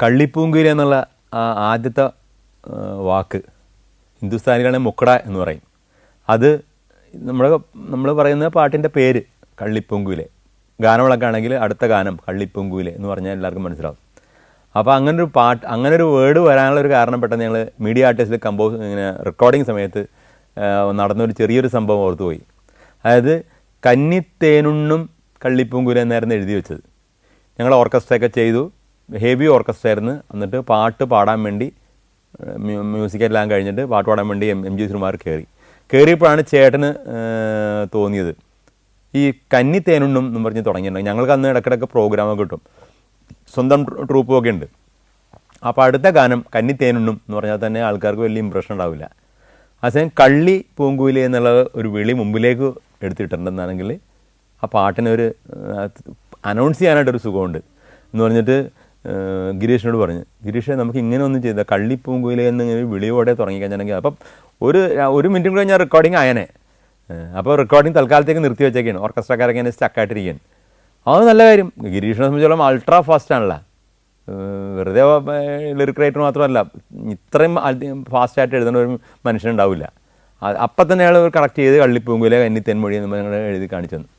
കള്ളിപ്പൂങ്കുയില എന്നുള്ള ആ ആദ്യത്തെ വാക്ക് ഹിന്ദുസ്ഥാനികളെ മുക്കട എന്ന് പറയും. അത് നമ്മൾ പറയുന്ന പാട്ടിൻ്റെ പേര് കള്ളിപ്പൂങ്കുയിലെ. ഗാനങ്ങളൊക്കെ ആണെങ്കിൽ അടുത്ത ഗാനം കള്ളിപ്പൂങ്കുയിലെ എന്ന് പറഞ്ഞാൽ എല്ലാവർക്കും മനസ്സിലാവും. അപ്പോൾ അങ്ങനൊരു വേർഡ് വരാനുള്ളൊരു കാരണം പെട്ടെന്ന് ഞങ്ങൾ മീഡിയ ആർട്ടിസ്റ്റിൽ ഇങ്ങനെ റെക്കോർഡിങ് സമയത്ത് നടന്നൊരു ചെറിയൊരു സംഭവം ഓർത്തുപോയി. അതായത് കന്നിത്തേനുണ്ണും കള്ളിപ്പൂങ്കുയില എന്നായിരുന്നു എഴുതി വെച്ചത്. ഞങ്ങൾ ഓർക്കസ്ട്രയൊക്കെ ചെയ്തു, ഹെവി ഓർക്കസ്ട്ര ആയിരുന്നു. എന്നിട്ട് പാട്ട് പാടാൻ വേണ്ടി മ്യൂസിക്കെല്ലാം കഴിഞ്ഞിട്ട് പാട്ട് പാടാൻ വേണ്ടി എം ജി ശ്രീകുമാർ കയറിയപ്പോഴാണ് ചേട്ടന് തോന്നിയത് ഈ കന്നിത്തേനുണ്ണും എന്ന് പറഞ്ഞ് തുടങ്ങിയിട്ടുണ്ടെങ്കിൽ ഞങ്ങൾക്ക് അന്ന് ഇടയ്ക്കിടയ്ക്ക് പ്രോഗ്രാമൊക്കെ കിട്ടും, സ്വന്തം ട്രൂപ്പൊക്കെ ഉണ്ട്. അപ്പോൾ അടുത്ത ഗാനം കന്നിത്തേനുണ്ണും എന്ന് പറഞ്ഞാൽ തന്നെ ആൾക്കാർക്ക് വലിയ ഇമ്പ്രഷൻ ഉണ്ടാവില്ല. അതേസമയം കള്ളി പൂങ്കുയില എന്നുള്ള ഒരു വിളി മുമ്പിലേക്ക് എടുത്തിട്ടുണ്ടെന്നാണെങ്കിൽ ആ പാട്ടിനൊരു അനൗൺസ് ചെയ്യാനായിട്ടൊരു സുഖമുണ്ട് എന്ന് പറഞ്ഞിട്ട് ഗിരീഷിനോട് പറഞ്ഞു, ഗിരീഷ് നമുക്ക് ഇങ്ങനെ ഒന്നും ചെയ്താൽ കള്ളിപ്പൂങ്കുയില എന്നിങ്ങനെ വിളിയോടെ തുടങ്ങിക്കഴിഞ്ഞാണെങ്കിൽ അപ്പം ഒരു മിനിറ്റും കൂടെ ഞാൻ റെക്കോർഡിങ് ആയനെ. അപ്പോൾ റെക്കോർഡിങ് തൽക്കാലത്തേക്ക് നിർത്തി വെച്ചേക്കാണ്, ഓർക്കസ്ട്രക്കാരൊക്കെ ഇങ്ങനെ സ്റ്റക്കായിട്ടിരിക്കുകയാണ്. അത് നല്ല കാര്യം. ഗിരീഷിനെ സംബന്ധിച്ചോളം അൾട്രാ ഫാസ്റ്റ് ആണല്ലോ, വെറുതെ ലിറിക് റൈറ്റർ മാത്രമല്ല, ഇത്രയും ഫാസ്റ്റായിട്ട് എഴുതുന്ന ഒരു മനുഷ്യനുണ്ടാവില്ല. അപ്പം തന്നെ അയാൾ കണക്ട് ചെയ്ത് കള്ളിപ്പൂങ്കുയില കന്നിത്തേൻമൊഴി എന്ന് ഞങ്ങൾ എഴുതി കാണിച്ചു തന്നു.